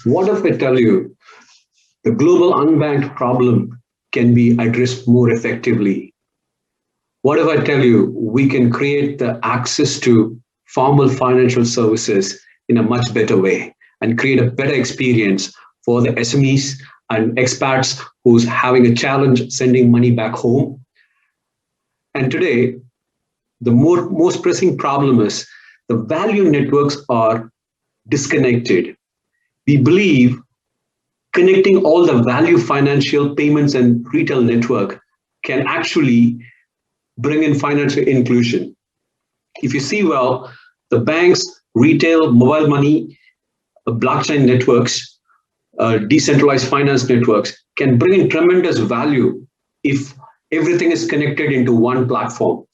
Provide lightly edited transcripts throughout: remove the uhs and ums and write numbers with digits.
What if I tell you the global unbanked problem can be addressed more effectively? What if I tell you we can create the access to formal financial services in a much better way and create a better experience for the SMEs and expats who's having a challenge sending money back home? And today, the most pressing problem is the value networks are disconnected. We believe connecting all the value financial payments and retail network can actually bring in financial inclusion. If you see well, the banks, retail, mobile money, blockchain networks, decentralized finance networks can bring in tremendous value if everything is connected into one platform.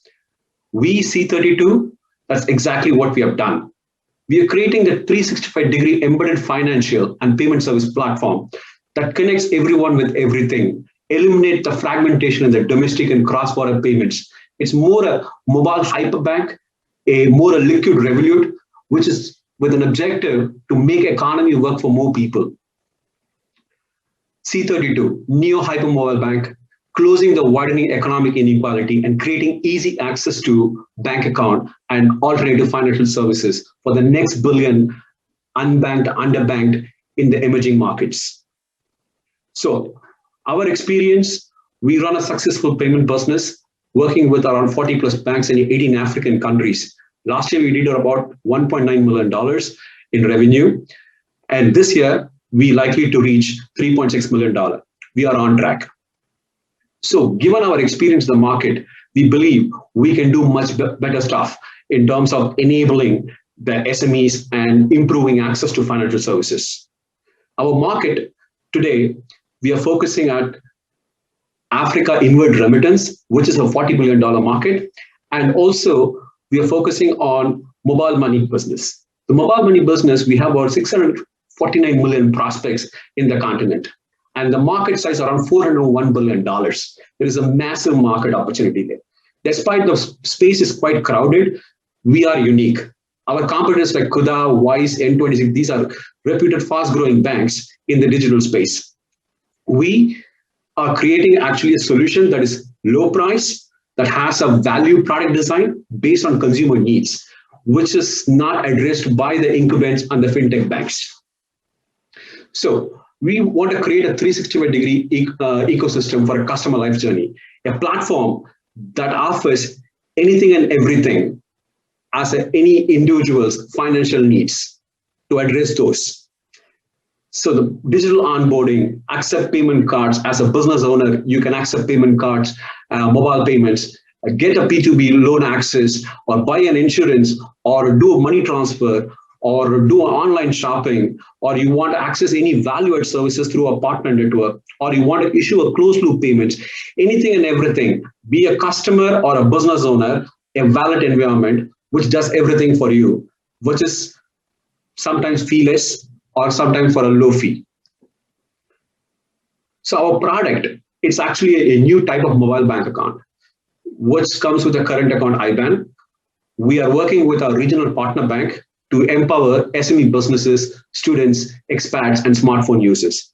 We C32, that's exactly what we have done. We are creating the 365-degree embedded financial and payment service platform that connects everyone with everything, eliminate the fragmentation in the domestic and cross-border payments. It's more a mobile hyperbank, more a liquid Revolut, which is with an objective to make economy work for more people. C32, Neo Hypermobile Bank, closing the widening economic inequality and creating easy access to bank account and alternative financial services for the next billion unbanked, underbanked in the emerging markets. So our experience, we run a successful payment business working with around 40 plus banks in 18 African countries. Last year, we did about $1.9 million in revenue. And this year, we likely to reach $3.6 million. We are on track. So given our experience in the market, we believe we can do much better stuff in terms of enabling the SMEs and improving access to financial services. Our market today, we are focusing at Africa inward remittance, which is a $40 billion market. And also we are focusing on mobile money business. The mobile money business, we have about 649 million prospects in the continent. And the market size around $401 billion. There is a massive market opportunity there. Despite the space is quite crowded, we are unique. Our competitors like Kuda, Wise, N26, these are reputed fast-growing banks in the digital space. We are creating actually a solution that is low price, that has a value product design based on consumer needs, which is not addressed by the incumbents and the fintech banks. So we want to create a 365-degree ecosystem for a customer life journey, a platform that offers anything and everything as any individual's financial needs to address those. So the digital onboarding, accept payment cards. As a business owner, you can accept payment cards, mobile payments, get a P2B loan access, or buy an insurance, or do a money transfer, or do online shopping, or you want to access any value-added services through a partner network, or you want to issue a closed-loop payments, anything and everything, be a customer or a business owner, a wallet environment, which does everything for you, which is sometimes feeless or sometimes for a low fee. So our product, it's actually a new type of mobile bank account, which comes with a current account IBAN. We are working with our regional partner bank to empower SME businesses, students, expats, and smartphone users.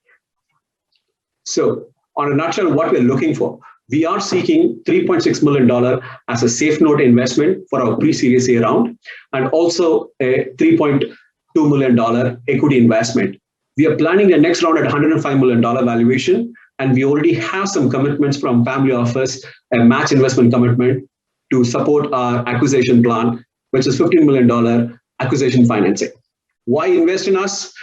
So on a nutshell, what we're looking for, we are seeking $3.6 million as a safe note investment for our pre-series A round, and also a $3.2 million equity investment. We are planning the next round at $105 million valuation, and we already have some commitments from family office, a match investment commitment to support our acquisition plan, which is $15 million acquisition financing. Why invest in us?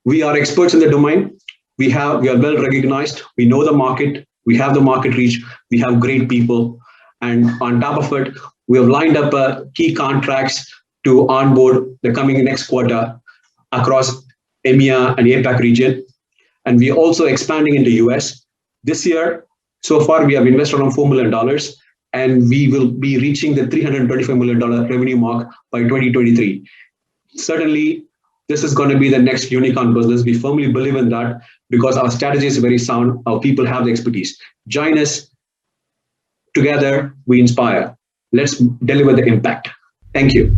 We are experts in the domain. We are well recognized. We know the market. We have the market reach. We have great people. And on top of it, we have lined up key contracts to onboard the coming next quarter across EMEA and APAC region. And we are also expanding into US. This year, so far, we have invested around $4 million, and we will be reaching the $325 million revenue mark by 2023. Certainly, this is going to be the next unicorn business. We firmly believe in that because our strategy is very sound. Our people have the expertise. Join us. Together, we inspire. Let's deliver the impact. Thank you.